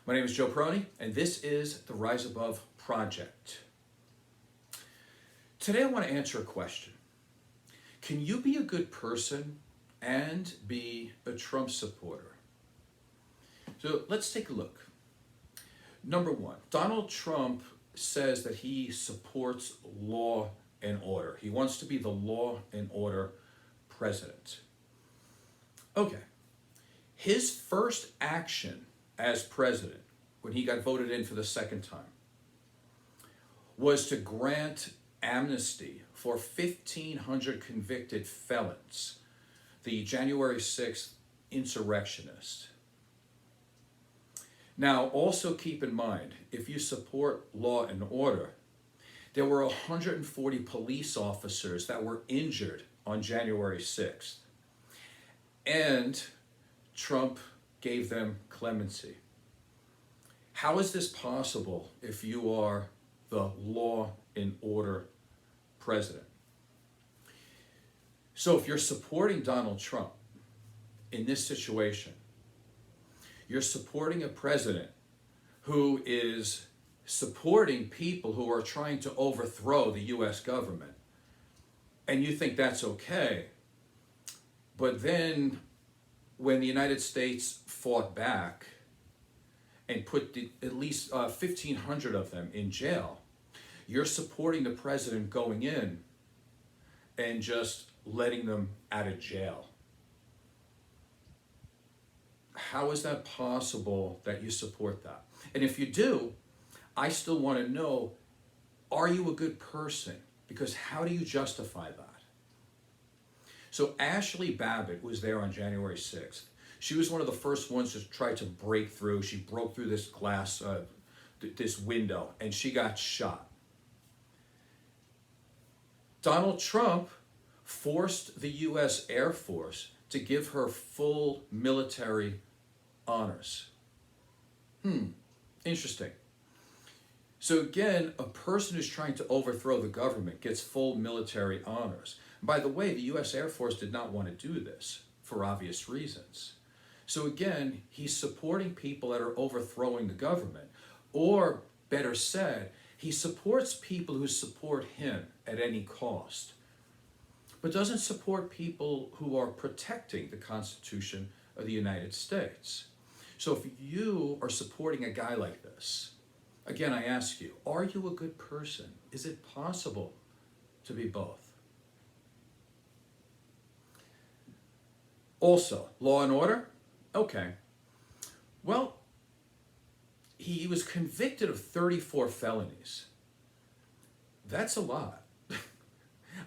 My name is Joe Peroni, and this is the Rise Above Project. Today I want to answer a question. Can you be a good person and be a Trump supporter? So let's take a look. Number one, Donald Trump says that he supports law and order. He wants to be the law and order president. Okay. His first action as president, when he got voted in for the second time, was to grant amnesty for 1,500 convicted felons, the January 6th insurrectionists. Now, also keep in mind, if you support law and order, there were 140 police officers that were injured on January 6th. And Trump gave them clemency. How is this possible if you are the law and order president? So if you're supporting Donald Trump in this situation, you're supporting a president who is supporting people who are trying to overthrow the U.S. government, and you think that's okay. But then when the United States fought back and put at least 1,500 of them in jail, you're supporting the president going in and just letting them out of jail. How is that possible that you support that? And if you do, I still want to know, are you a good person? Because how do you justify that? So Ashley Babbitt was there on January 6th. She was one of the first ones to try to break through. She broke through this glass, this window, and she got shot. Donald Trump forced the U.S. Air Force to give her full military honors. Interesting. So again, a person who's trying to overthrow the government gets full military honors. By the way, the U.S. Air Force did not want to do this for obvious reasons. So again, he's supporting people that are overthrowing the government. Or better said, he supports people who support him at any cost, but doesn't support people who are protecting the Constitution of the United States. So if you are supporting a guy like this, again, I ask you, are you a good person? Is it possible to be both? Also, law and order? Okay. Well, he was convicted of 34 felonies. That's a lot.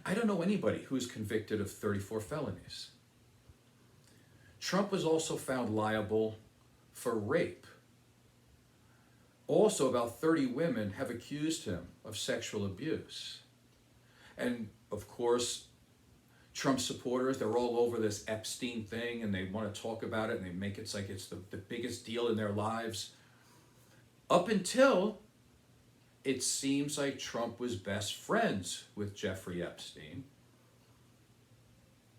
I don't know anybody who's convicted of 34 felonies. Trump was also found liable for rape. Also, about 30 women have accused him of sexual abuse. And of course, Trump supporters, they're all over this Epstein thing, and they want to talk about it, and they make it like it's the biggest deal in their lives. Up until it seems like Trump was best friends with Jeffrey Epstein,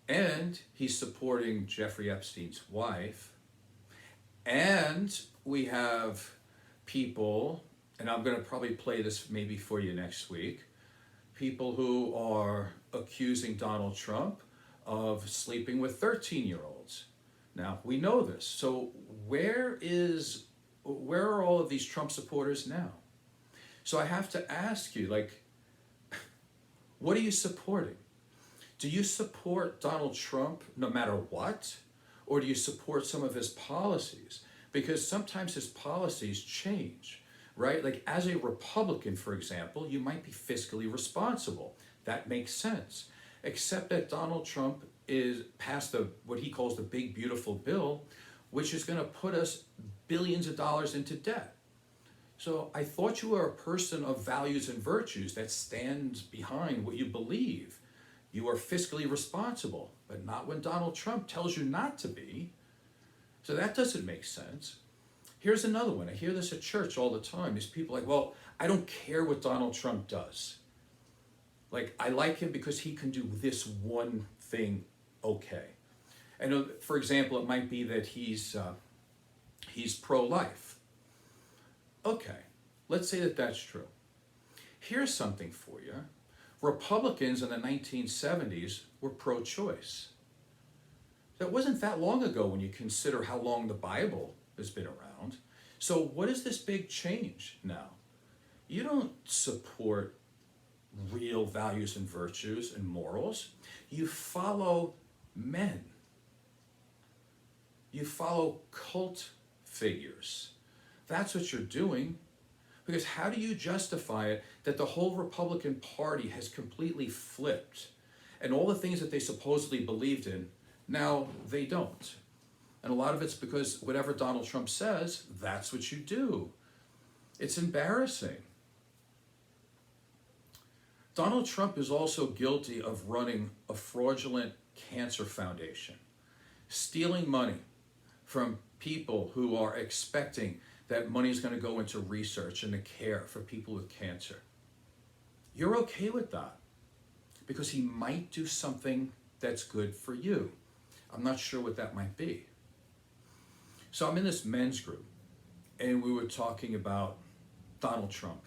and he's supporting Jeffrey Epstein's wife. And we have people, and I'm going to probably play this maybe for you next week, people who are accusing Donald Trump of sleeping with 13-year-olds. Now, we know this. So where are all of these Trump supporters now? So I have to ask you, what are you supporting? Do you support Donald Trump no matter what? Or do you support some of his policies? Because sometimes his policies change, right? Like as a Republican, for example, you might be fiscally responsible. That makes sense. Except that Donald Trump is passed what he calls the big beautiful bill, which is going to put us billions of dollars into debt. So I thought you were a person of values and virtues that stands behind what you believe. You are fiscally responsible, but not when Donald Trump tells you not to be. So that doesn't make sense. Here's another one. I hear this at church all the time. These people are like, well, I don't care what Donald Trump does. Like, I like him because he can do this one thing okay. I know, for example, it might be that he's pro-life. Okay, let's say that that's true. Here's something for you. Republicans in the 1970s were pro-choice. That wasn't that long ago when you consider how long the Bible has been around. So what is this big change now? You don't support real values and virtues and morals. You follow men. You follow cult figures. That's what you're doing. Because how do you justify it that the whole Republican Party has completely flipped and all the things that they supposedly believed in, now they don't? And a lot of it's because whatever Donald Trump says, that's what you do. It's embarrassing. Donald Trump is also guilty of running a fraudulent cancer foundation, stealing money from people who are expecting that money is going to go into research and the care for people with cancer. You're okay with that because he might do something that's good for you. I'm not sure what that might be. So I'm in this men's group and we were talking about Donald Trump.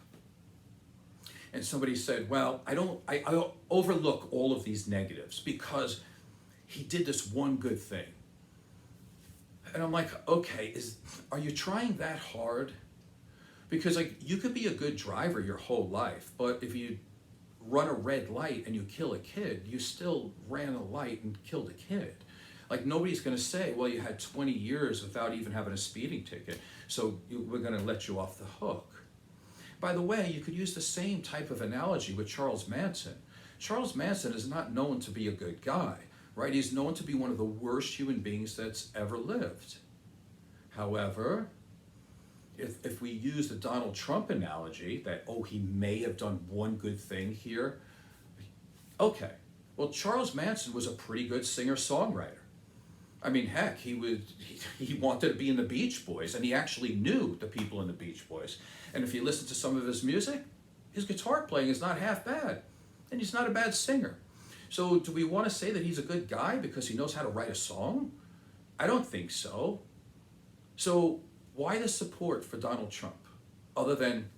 And somebody said, well, I overlook all of these negatives because he did this one good thing. And I'm like, okay, are you trying that hard? Because like you could be a good driver your whole life, but if you run a red light and you kill a kid, you still ran a light and killed a kid. Like nobody's gonna say, well, you had 20 years without even having a speeding ticket, so we're gonna let you off the hook. By the way, you could use the same type of analogy with Charles Manson. Charles Manson is not known to be a good guy, right? He's known to be one of the worst human beings that's ever lived. However, if we use the Donald Trump analogy that, oh, he may have done one good thing here, okay. Well, Charles Manson was a pretty good singer-songwriter. I mean, heck, he wanted to be in the Beach Boys, and he actually knew the people in the Beach Boys. And if you listen to some of his music, his guitar playing is not half bad, and he's not a bad singer. So do we want to say that he's a good guy because he knows how to write a song? I don't think so. So why the support for Donald Trump? Other than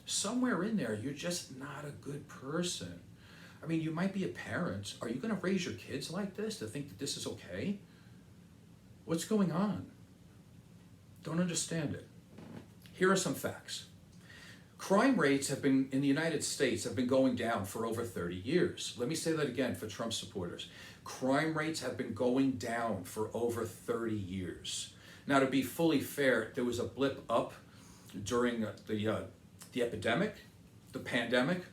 somewhere in there, you're just not a good person. I mean, you might be a parent. Are you going to raise your kids like this to think that this is okay? What's going on? Don't understand it. Here are some facts. Crime rates in the United States have been going down for over 30 years. Let me say that again for Trump supporters. Crime rates have been going down for over 30 years. Now, to be fully fair, there was a blip up during the epidemic, the pandemic,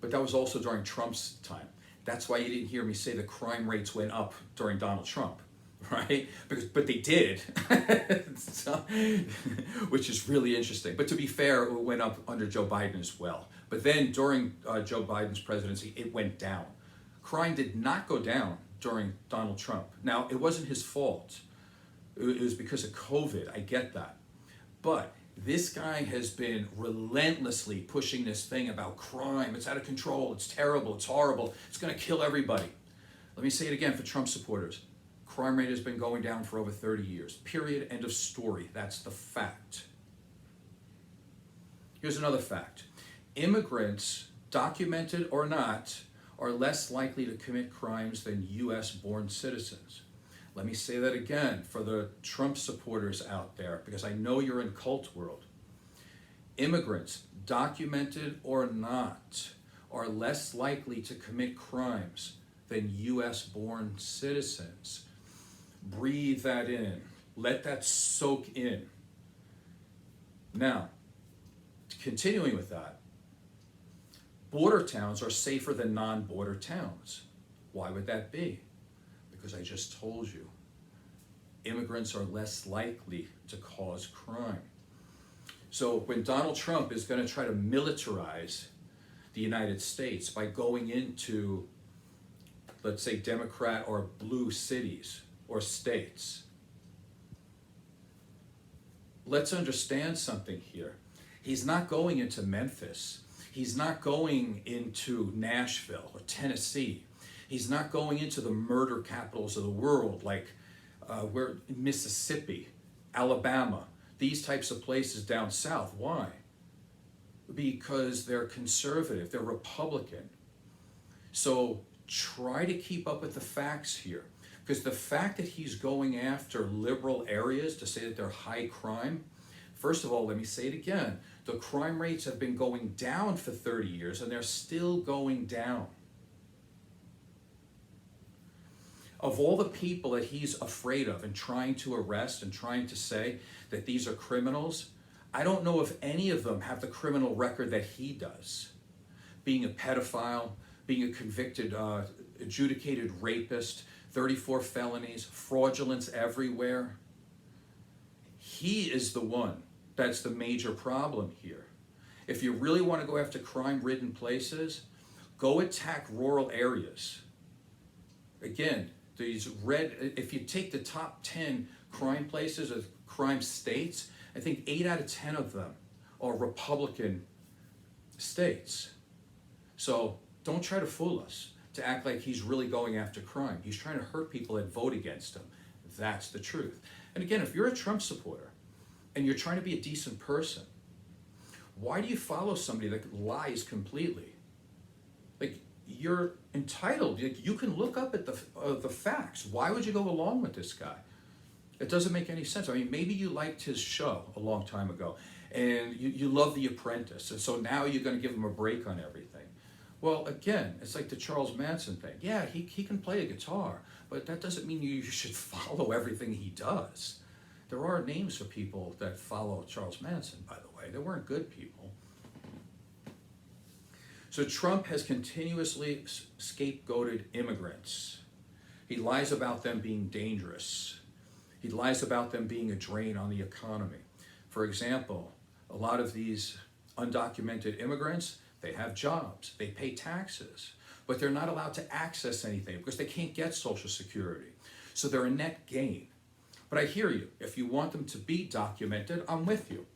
but that was also during Trump's time. That's why you didn't hear me say the crime rates went up during Donald Trump, right? But they did, so, which is really interesting. But to be fair, it went up under Joe Biden as well. But then during Joe Biden's presidency, it went down. Crime did not go down during Donald Trump. Now, it wasn't his fault. It was because of COVID, I get that. But this guy has been relentlessly pushing this thing about crime. It's out of control, it's terrible, it's horrible, it's gonna kill everybody. Let me say it again for Trump supporters. Crime rate has been going down for over 30 years. Period, end of story. That's the fact. Here's another fact. Immigrants, documented or not, are less likely to commit crimes than US-born citizens. Let me say that again for the Trump supporters out there, because I know you're in cult world. Immigrants, documented or not, are less likely to commit crimes than US-born citizens. Breathe that in. Let that soak in. Now, continuing with that, border towns are safer than non-border towns. Why would that be? Because I just told you, immigrants are less likely to cause crime. So when Donald Trump is going to try to militarize the United States by going into, let's say, Democrat or blue cities or states, let's understand something here. He's not going into Memphis. He's not going into Nashville or Tennessee. He's not going into the murder capitals of the world like Mississippi, Alabama, these types of places down south. Why? Because they're conservative, they're Republican. So try to keep up with the facts here. Because the fact that he's going after liberal areas to say that they're high crime, first of all, let me say it again. The crime rates have been going down for 30 years and they're still going down. Of all the people that he's afraid of and trying to arrest and trying to say that these are criminals, I don't know if any of them have the criminal record that he does. Being a pedophile, being a convicted, adjudicated rapist, 34 felonies, fraudulence everywhere. He is the one that's the major problem here. If you really want to go after crime-ridden places, go attack rural areas. Again, if you take the top 10 crime places or crime states, I think 8 out of 10 of them are Republican states. So don't try to fool us to act like he's really going after crime. He's trying to hurt people that vote against him. That's the truth. And again, if you're a Trump supporter and you're trying to be a decent person, why do you follow somebody that lies completely? Like, you're entitled. You can look up at the facts. Why would you go along with this guy? It doesn't make any sense. I mean, maybe you liked his show a long time ago and you love The Apprentice, and so now you're going to give him a break on everything. Well, again, it's like the Charles Manson thing. Yeah, he can play a guitar, but that doesn't mean you should follow everything he does. There are names for people that follow Charles Manson, by the way. They weren't good people. So Trump has continuously scapegoated immigrants. He lies about them being dangerous. He lies about them being a drain on the economy. For example, a lot of these undocumented immigrants, they have jobs, they pay taxes, but they're not allowed to access anything because they can't get Social Security. So they're a net gain. But I hear you. If you want them to be documented, I'm with you.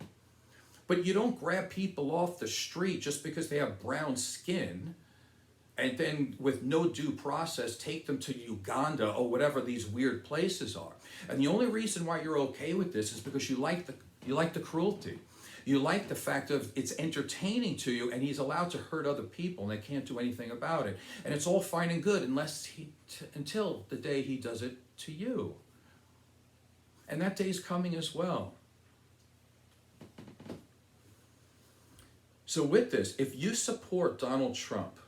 But you don't grab people off the street just because they have brown skin and then with no due process take them to Uganda or whatever these weird places are. And the only reason why you're okay with this is because you like the cruelty. You like the fact of it's entertaining to you and he's allowed to hurt other people and they can't do anything about it. And it's all fine and good until the day he does it to you. And that day's coming as well. So with this, if you support Donald Trump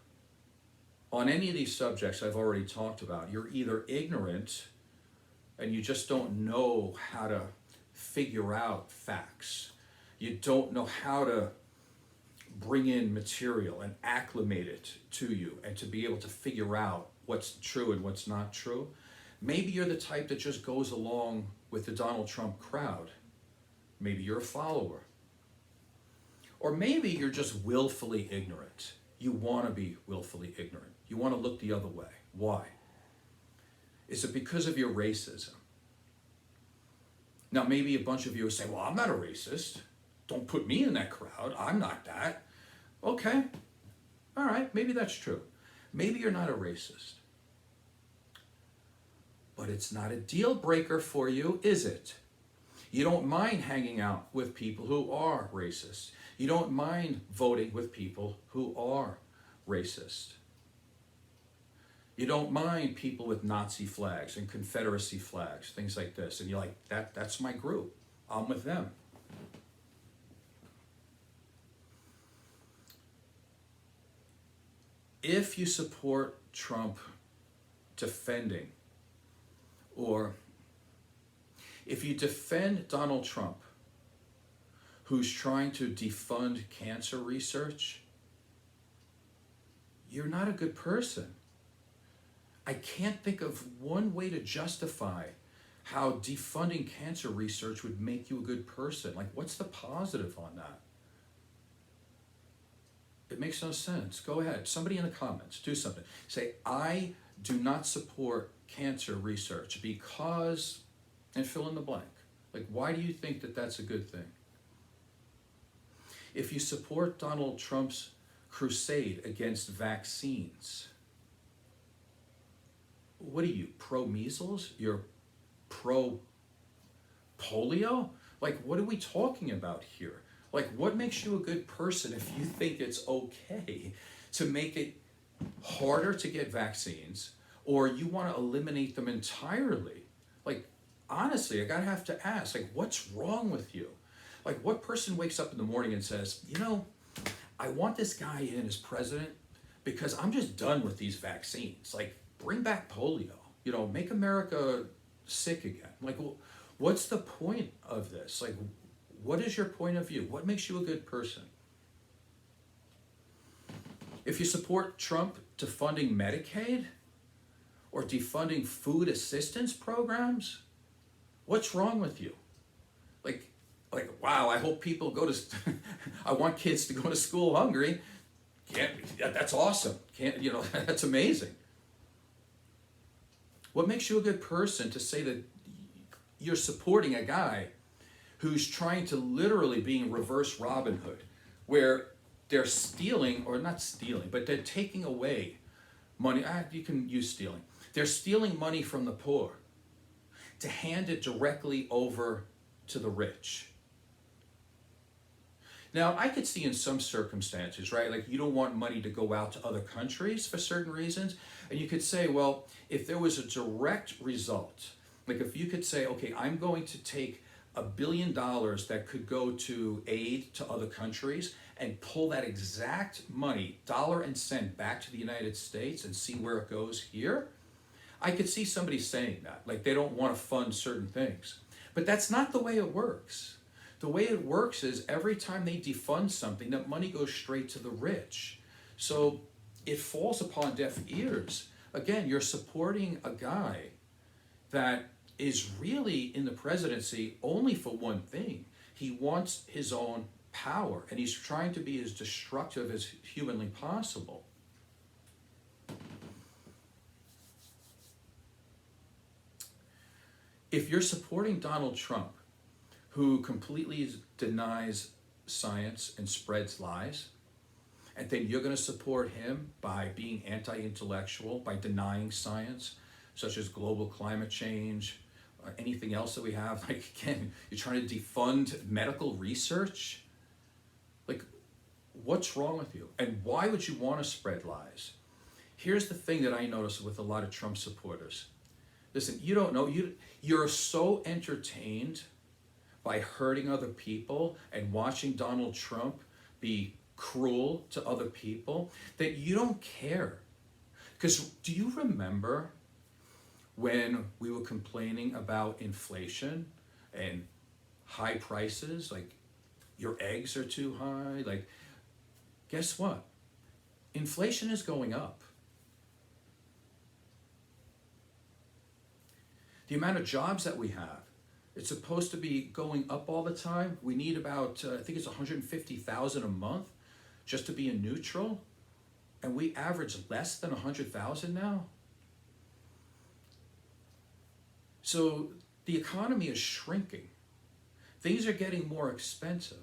on any of these subjects I've already talked about, you're either ignorant and you just don't know how to figure out facts. You don't know how to bring in material and acclimate it to you and to be able to figure out what's true and what's not true. Maybe you're the type that just goes along with the Donald Trump crowd. Maybe you're a follower. Or maybe you're just willfully ignorant. You want to be willfully ignorant. You want to look the other way. Why? Is it because of your racism? Now, maybe a bunch of you will say, well, I'm not a racist. Don't put me in that crowd. I'm not that. Okay. All right. Maybe that's true. Maybe you're not a racist. But it's not a deal breaker for you, is it? You don't mind hanging out with people who are racist. You don't mind voting with people who are racist. You don't mind people with Nazi flags and Confederacy flags, things like this. And you're like, that's my group. I'm with them. If you support Trump defending, or if you defend Donald Trump, who's trying to defund cancer research, you're not a good person. I can't think of one way to justify how defunding cancer research would make you a good person. Like, what's the positive on that? It makes no sense. Go ahead. Somebody in the comments, do something. Say, I do not support cancer research because, and fill in the blank. Like, why do you think that that's a good thing? If you support Donald Trump's crusade against vaccines, what are you, pro-measles? You're pro-polio? Like, what are we talking about here? Like, what makes you a good person if you think it's okay to make it harder to get vaccines, or you want to eliminate them entirely? Like, honestly, I gotta have to ask, like, what's wrong with you? Like, what person wakes up in the morning and says, you know, I want this guy in as president because I'm just done with these vaccines. Like, bring back polio, you know, make America sick again. Like, what's the point of this? Like, what is your point of view? What makes you a good person? If you support Trump defunding Medicaid or defunding food assistance programs, what's wrong with you? Like, wow, I hope people go to, I want kids to go to school hungry. That's awesome. That's amazing. What makes you a good person to say that you're supporting a guy who's trying to literally being reverse Robin Hood, where they're stealing, or not stealing, but they're taking away money. You can use stealing. They're stealing money from the poor to hand it directly over to the rich. Now, I could see in some circumstances, right, like you don't want money to go out to other countries for certain reasons. And you could say, well, if there was a direct result, like if you could say, okay, I'm going to take $1 billion that could go to aid to other countries and pull that exact money, dollar and cent, back to the United States and see where it goes here, I could see somebody saying that, like they don't want to fund certain things. But that's not the way it works. The way it works is every time they defund something, that money goes straight to the rich. So it falls upon deaf ears. Again, you're supporting a guy that is really in the presidency only for one thing. He wants his own power, and he's trying to be as destructive as humanly possible. If you're supporting Donald Trump, who completely denies science and spreads lies, and then you're going to support him by being anti-intellectual, by denying science, such as global climate change, or anything else that we have. Like, again, you're trying to defund medical research. Like, what's wrong with you? And why would you want to spread lies? Here's the thing that I notice with a lot of Trump supporters. Listen, you don't know, you're so entertained by hurting other people and watching Donald Trump be cruel to other people that you don't care. Because do you remember when we were complaining about inflation and high prices? Like, your eggs are too high. Like, guess what? Inflation is going up. The amount of jobs that we have, it's supposed to be going up all the time. We need about, I think it's 150,000 a month just to be in neutral. And we average less than 100,000 now. So the economy is shrinking. Things are getting more expensive.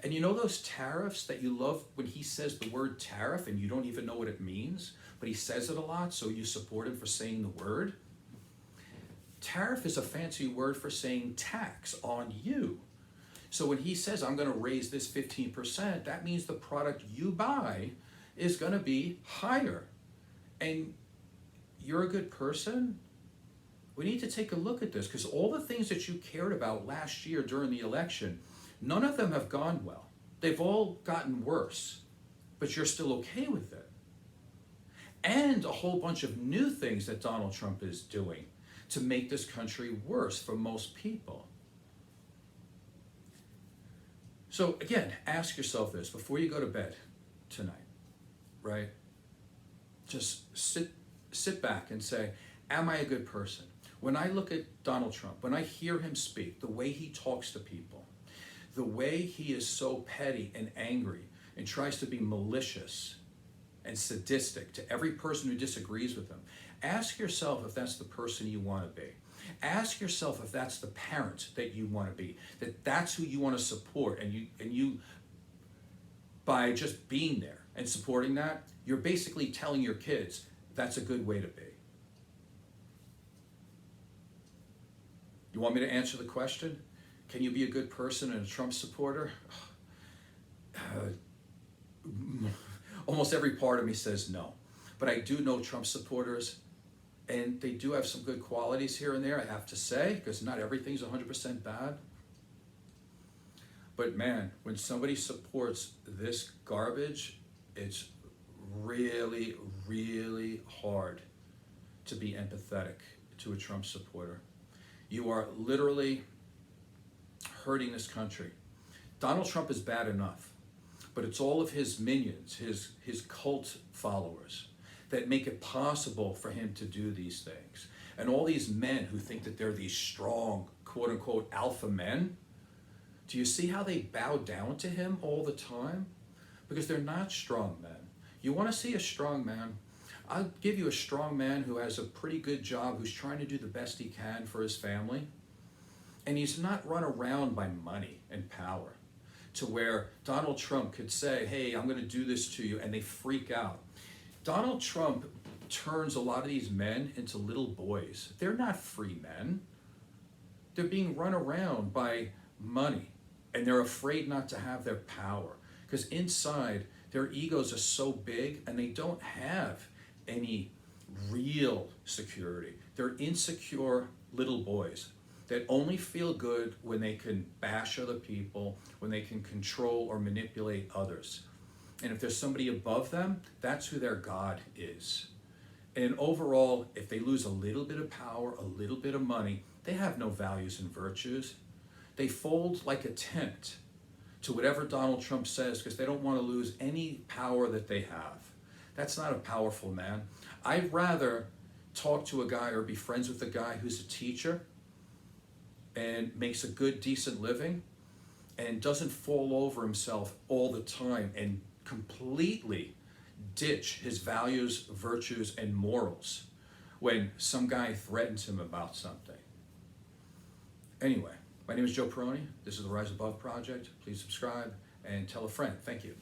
And you know those tariffs that you love when he says the word tariff and you don't even know what it means, but he says it a lot, so you support him for saying the word? Tariff is a fancy word for saying tax on you. So when he says, I'm going to raise this 15%, that means the product you buy is going to be higher. And you're a good person? We need to take a look at this, because all the things that you cared about last year during the election, none of them have gone well. They've all gotten worse, but you're still okay with it. And a whole bunch of new things that Donald Trump is doing to make this country worse for most people. So again, ask yourself this before you go to bed tonight, right? Just sit back and say, am I a good person? When I look at Donald Trump, when I hear him speak, the way he talks to people, the way he is so petty and angry and tries to be malicious and sadistic to every person who disagrees with him, ask yourself if that's the person you want to be. Ask yourself if that's the parent that you want to be, that's who you want to support, and you by just being there and supporting that, you're basically telling your kids that's a good way to be. You want me to answer the question? Can you be a good person and a Trump supporter? Almost every part of me says no. But I do know Trump supporters, and they do have some good qualities here and there, I have to say, because not everything's 100% bad. But man, when somebody supports this garbage, it's really, really hard to be empathetic to a Trump supporter. You are literally hurting this country. Donald Trump is bad enough, but it's all of his minions, his cult followers, that make it possible for him to do these things. And all these men who think that they're these strong, quote unquote, alpha men, do you see how they bow down to him all the time? Because they're not strong men. You want to see a strong man? I'll give you a strong man who has a pretty good job, who's trying to do the best he can for his family. And he's not run around by money and power to where Donald Trump could say, hey, I'm going to do this to you, and they freak out. Donald Trump turns a lot of these men into little boys. They're not free men. They're being run around by money, and they're afraid not to have their power because inside their egos are so big and they don't have any real security. They're insecure little boys that only feel good when they can bash other people, when they can control or manipulate others. And if there's somebody above them, that's who their God is. And overall, if they lose a little bit of power, a little bit of money, they have no values and virtues. They fold like a tent to whatever Donald Trump says because they don't want to lose any power that they have. That's not a powerful man. I'd rather talk to a guy or be friends with a guy who's a teacher and makes a good, decent living and doesn't fall over himself all the time and completely ditch his values, virtues, and morals when some guy threatens him about something. Anyway, my name is Joe Peroni. This is the Rise Above Project. Please subscribe and tell a friend. Thank you.